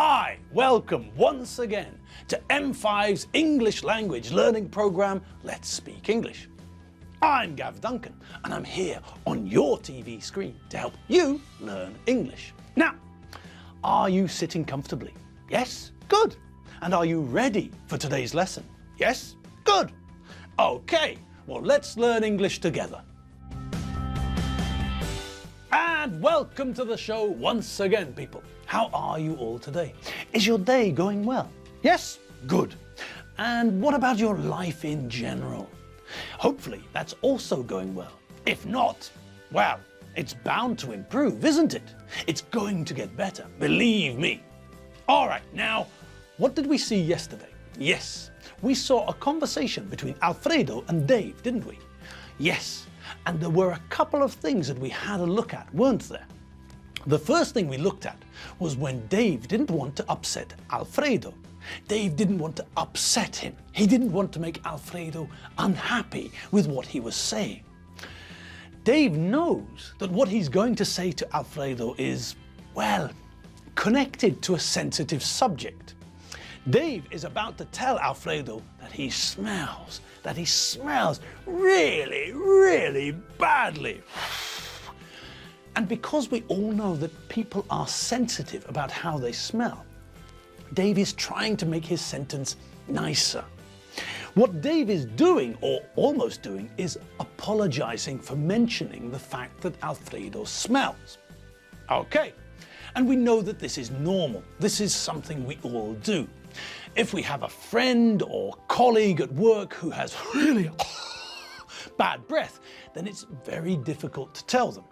Hi, welcome once again to M5's English language learning program, Let's Speak English. I'm Gav Duncan and I'm here on your TV screen to help you learn English. Now, are you sitting comfortably? Yes? Good. And are you ready for today's lesson? Yes? Good. Okay, well let's learn English together. And welcome to the show once again, people. How are you all today? Is your day going well? Yes? Good. And what about your life in general? Hopefully that's also going well. If not, well, it's bound to improve, isn't it? It's going to get better, believe me. All right, now, what did we see yesterday? Yes, we saw a conversation between Alfredo and Dave, didn't we? Yes, and there were a couple of things that we had a look at, weren't there? The first thing we looked at was when Dave didn't want to upset Alfredo. Dave didn't want to upset him. He didn't want to make Alfredo unhappy with what he was saying. Dave knows that what he's going to say to Alfredo is, well, connected to a sensitive subject. Dave is about to tell Alfredo that he smells really, really badly. And because we all know that people are sensitive about how they smell, Dave is trying to make his sentence nicer. What Dave is doing, or almost doing, is apologizing for mentioning the fact that Alfredo smells. Okay, and we know that this is normal. This is something we all do. If we have a friend or colleague at work who has really bad breath, then it's very difficult to tell them.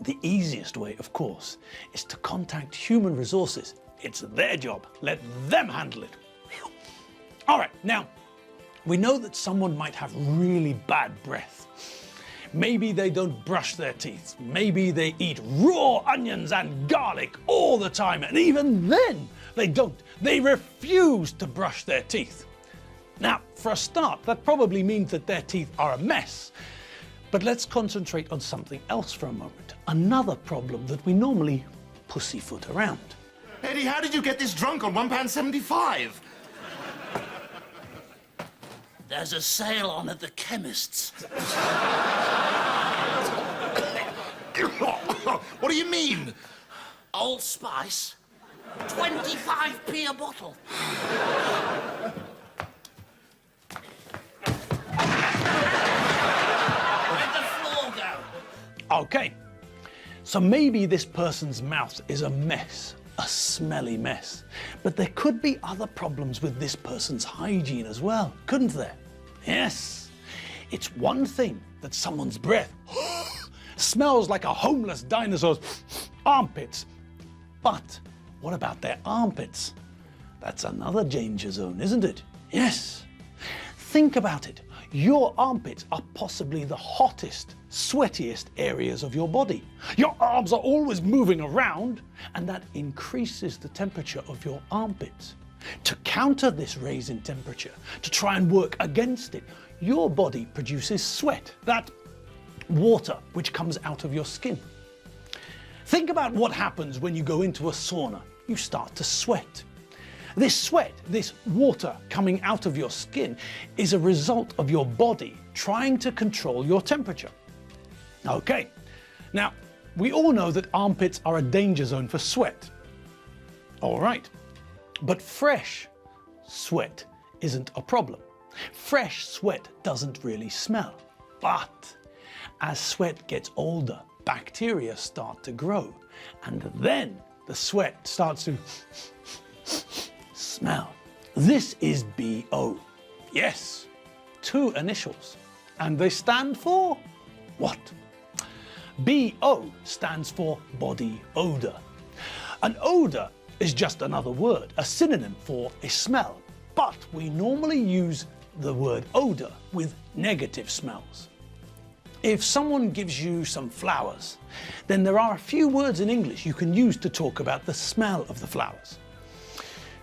The easiest way, of course, is to contact human resources. It's their job. Let them handle it. All right, now, we know that someone might have really bad breath. Maybe they don't brush their teeth. Maybe they eat raw onions and garlic all the time, and even then they don't. They refuse to brush their teeth. Now, for a start, that probably means that their teeth are a mess. But let's concentrate on something else for a moment. Another problem that we normally pussyfoot around. Eddie, how did you get this drunk on £1.75? There's a sale on at the chemist's. What do you mean? Old Spice, 25p a bottle. Where'd the floor go? Okay, so maybe this person's mouth is a mess, a smelly mess. But there could be other problems with this person's hygiene as well, couldn't there? Yes, it's one thing that someone's breath smells like a homeless dinosaur's armpits. But what about their armpits? That's another danger zone, isn't it? Yes. Think about it. Your armpits are possibly the hottest, sweatiest areas of your body. Your arms are always moving around, and that increases the temperature of your armpits. To counter this raise in temperature, to try and work against it, your body produces sweat, that water which comes out of your skin. Think about what happens when you go into a sauna. You start to sweat. This sweat, this water coming out of your skin, is a result of your body trying to control your temperature. Okay, now we all know that armpits are a danger zone for sweat. All right, but fresh sweat isn't a problem. Fresh sweat doesn't really smell, but as sweat gets older, bacteria start to grow, and then the sweat starts to smell. This is BO. Yes, 2 initials. And they stand for what? BO stands for body odor. An odor is just another word, a synonym for a smell. But we normally use the word odor with negative smells. If someone gives you some flowers, then there are a few words in English you can use to talk about the smell of the flowers.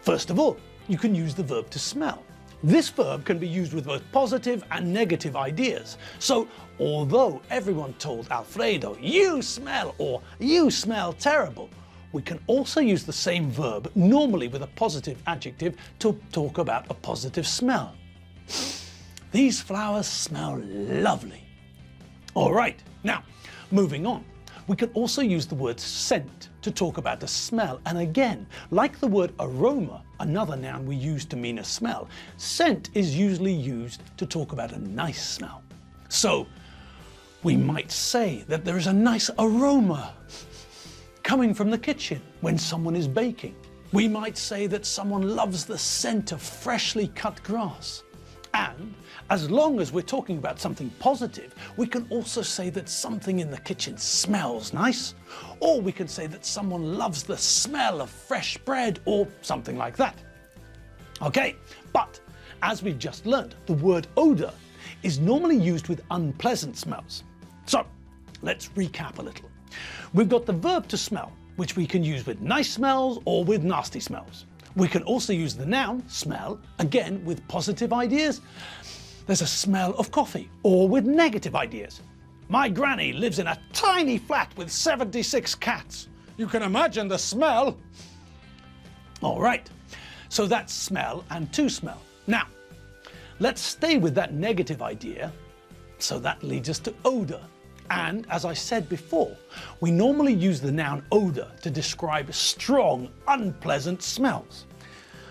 First of all, you can use the verb to smell. This verb can be used with both positive and negative ideas. So, although everyone told Alfredo, "You smell," or "You smell terrible," we can also use the same verb, normally with a positive adjective, to talk about a positive smell. These flowers smell lovely. All right, now, moving on. We can also use the word scent to talk about a smell. And again, like the word aroma, another noun we use to mean a smell, scent is usually used to talk about a nice smell. So we might say that there is a nice aroma coming from the kitchen when someone is baking. We might say that someone loves the scent of freshly cut grass. And as long as we're talking about something positive, we can also say that something in the kitchen smells nice, or we can say that someone loves the smell of fresh bread or something like that. Okay, but as we've just learned, the word odor is normally used with unpleasant smells. So let's recap a little. We've got the verb to smell, which we can use with nice smells or with nasty smells. We can also use the noun, smell, again with positive ideas. There's a smell of coffee, or with negative ideas. My granny lives in a tiny flat with 76 cats. You can imagine the smell. All right, so that's smell and to smell. Now, let's stay with that negative idea. So that leads us to odor. And as I said before, we normally use the noun odor to describe strong, unpleasant smells.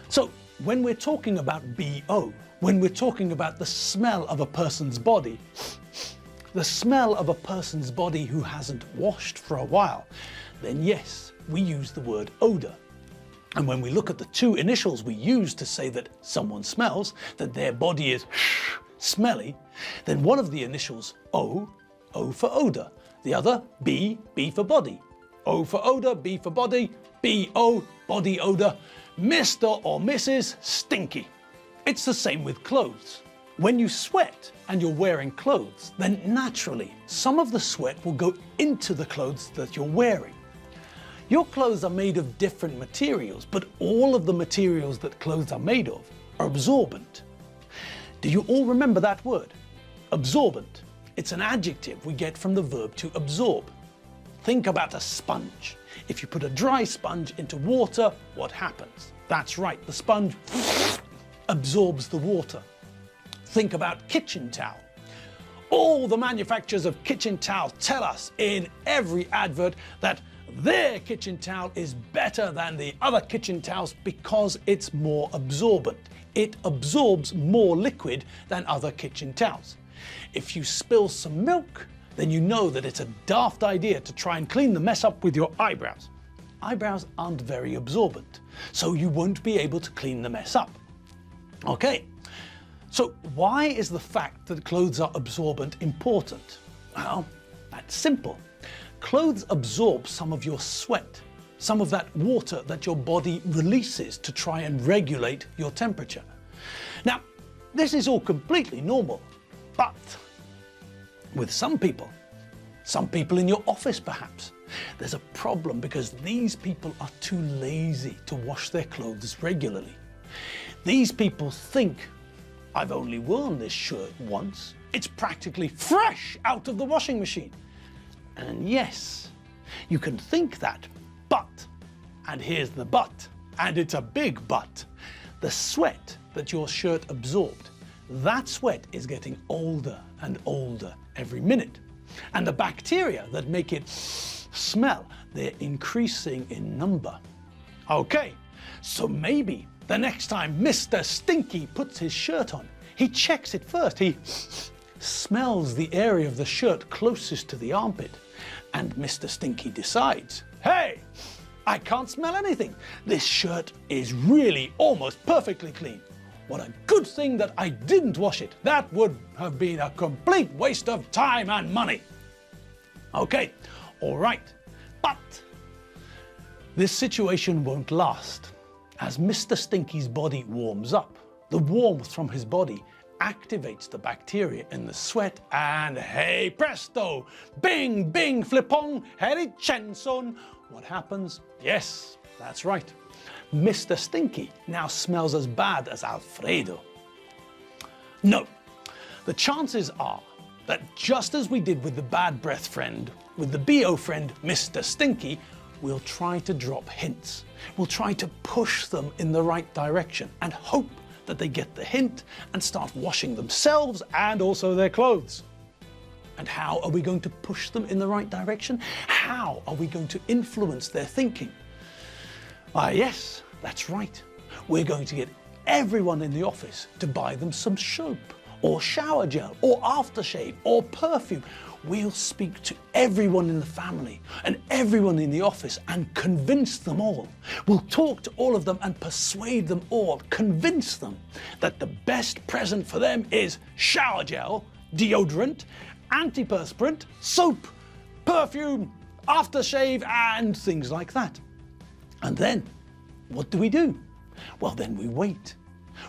So when we're talking about BO, when we're talking about the smell of a person's body, the smell of a person's body who hasn't washed for a while, then yes, we use the word odor. And when we look at the two initials we use to say that someone smells, that their body is smelly, then one of the initials, O for odor. The other, B for body. O for odor, B for body, BO, body odor, Mr. or Mrs. Stinky. It's the same with clothes. When you sweat and you're wearing clothes, then naturally some of the sweat will go into the clothes that you're wearing. Your clothes are made of different materials, but all of the materials that clothes are made of are absorbent. Do you all remember that word? Absorbent. It's an adjective we get from the verb to absorb. Think about a sponge. If you put a dry sponge into water, what happens? That's right, the sponge absorbs the water. Think about kitchen towel. All the manufacturers of kitchen towel tell us in every advert that their kitchen towel is better than the other kitchen towels because it's more absorbent. It absorbs more liquid than other kitchen towels. If you spill some milk, then you know that it's a daft idea to try and clean the mess up with your eyebrows. Eyebrows aren't very absorbent, so you won't be able to clean the mess up. Okay, so why is the fact that clothes are absorbent important? Well, that's simple. Clothes absorb some of your sweat, some of that water that your body releases to try and regulate your temperature. Now, this is all completely normal, but with some people in your office perhaps, there's a problem because these people are too lazy to wash their clothes regularly. These people think, I've only worn this shirt once. It's practically fresh out of the washing machine. And yes, you can think that, but, and here's the but, and it's a big but, the sweat that your shirt absorbed, that sweat is getting older and older every minute. And the bacteria that make it smell, they're increasing in number. Okay, so maybe the next time Mr. Stinky puts his shirt on, he checks it first. He smells the area of the shirt closest to the armpit. And Mr. Stinky decides, hey, I can't smell anything. This shirt is really almost perfectly clean. What a good thing that I didn't wash it. That would have been a complete waste of time and money. Okay, all right, but this situation won't last. As Mr. Stinky's body warms up, the warmth from his body activates the bacteria in the sweat, and hey presto, bing bing flippong, Harry Chenson. What happens? Yes, that's right. Mr. Stinky now smells as bad as Alfredo. No, the chances are that just as we did with the bad breath friend, with the BO friend, Mr. Stinky, we'll try to drop hints. We'll try to push them in the right direction and hope that they get the hint and start washing themselves and also their clothes. And how are we going to push them in the right direction? How are we going to influence their thinking? Yes, that's right. We're going to get everyone in the office to buy them some soap or shower gel or aftershave or perfume. We'll speak to everyone in the family and everyone in the office and convince them all. We'll talk to all of them and persuade them all, convince them that the best present for them is shower gel, deodorant, antiperspirant, soap, perfume, aftershave, and things like that. And then, what do? Well, then we wait.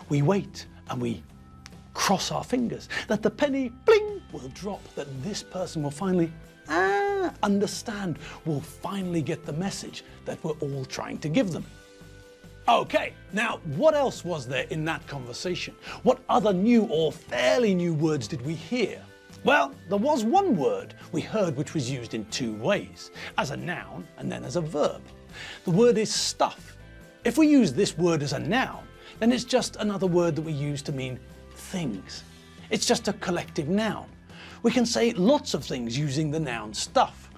We wait and we cross our fingers that the penny, bling, will drop, that this person will finally understand, will finally get the message that we're all trying to give them. Okay, now what else was there in that conversation? What other new or fairly new words did we hear? Well, there was one word we heard which was used in two ways, as a noun and then as a verb. The word is stuff. If we use this word as a noun, then it's just another word that we use to mean things. It's just a collective noun. We can say lots of things using the noun stuff.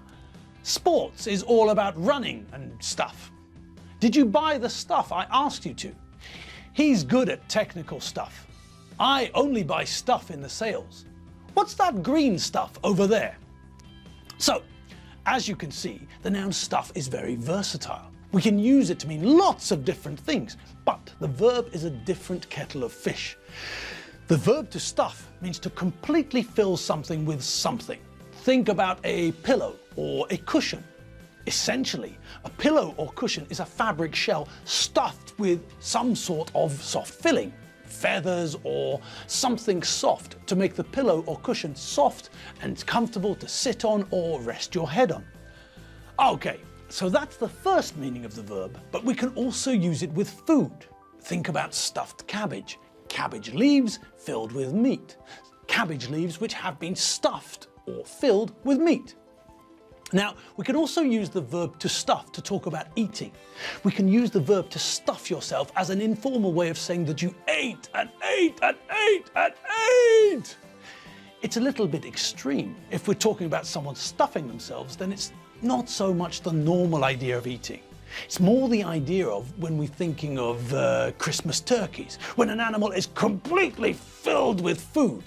Sports is all about running and stuff. Did you buy the stuff I asked you to? He's good at technical stuff. I only buy stuff in the sales. What's that green stuff over there? So, as you can see, the noun stuff is very versatile. We can use it to mean lots of different things, but the verb is a different kettle of fish. The verb to stuff means to completely fill something with something. Think about a pillow or a cushion. Essentially, a pillow or cushion is a fabric shell stuffed with some sort of soft filling, feathers or something soft to make the pillow or cushion soft and comfortable to sit on or rest your head on. Okay, so that's the first meaning of the verb, but we can also use it with food. Think about stuffed cabbage. Cabbage leaves filled with meat. Cabbage leaves which have been stuffed or filled with meat. Now, we can also use the verb to stuff to talk about eating. We can use the verb to stuff yourself as an informal way of saying that you ate and ate and ate and ate. It's a little bit extreme. If we're talking about someone stuffing themselves, then it's not so much the normal idea of eating. It's more the idea of when we're thinking of Christmas turkeys, when an animal is completely filled with food.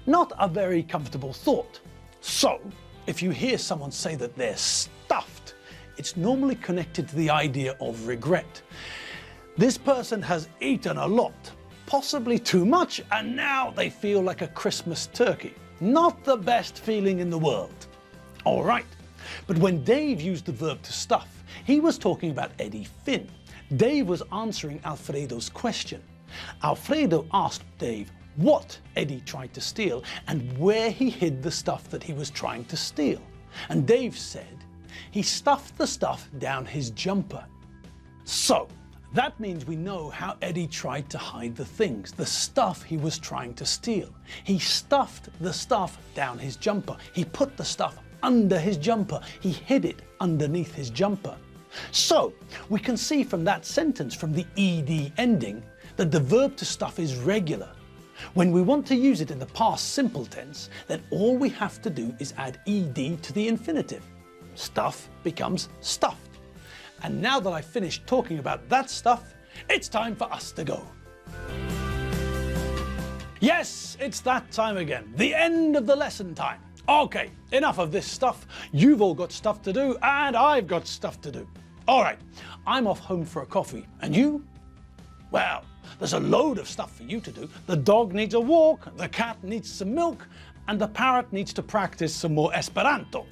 Not a very comfortable thought. So, if you hear someone say that they're stuffed, it's normally connected to the idea of regret. This person has eaten a lot, possibly too much, and now they feel like a Christmas turkey. Not the best feeling in the world. All right, but when Dave used the verb to stuff, he was talking about Eddie Finn. Dave was answering Alfredo's question. Alfredo asked Dave what Eddie tried to steal and where he hid the stuff that he was trying to steal. And Dave said he stuffed the stuff down his jumper. So that means we know how Eddie tried to hide the things, the stuff he was trying to steal. He stuffed the stuff down his jumper. He put the stuff under his jumper. He hid it underneath his jumper. So we can see from that sentence, from the ed ending, that the verb to stuff is regular. When we want to use it in the past simple tense, then all we have to do is add ed to the infinitive. Stuff becomes stuffed. And now that I've finished talking about that stuff, it's time for us to go. Yes, it's that time again, the end of the lesson time. Okay, enough of this stuff. You've all got stuff to do, and I've got stuff to do. All right, I'm off home for a coffee. And you? Well, there's a load of stuff for you to do. The dog needs a walk, the cat needs some milk, and the parrot needs to practice some more Esperanto.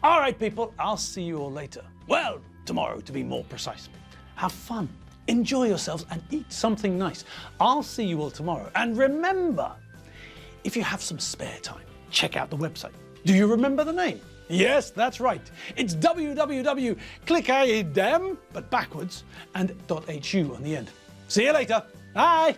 All right, people, I'll see you all later. Well, tomorrow, to be more precise. Have fun, enjoy yourselves, and eat something nice. I'll see you all tomorrow. And remember, if you have some spare time, check out the website. Do you remember the name? Yes, that's right. It's www.clickadem, but backwards, and .hu on the end. See you later. Bye.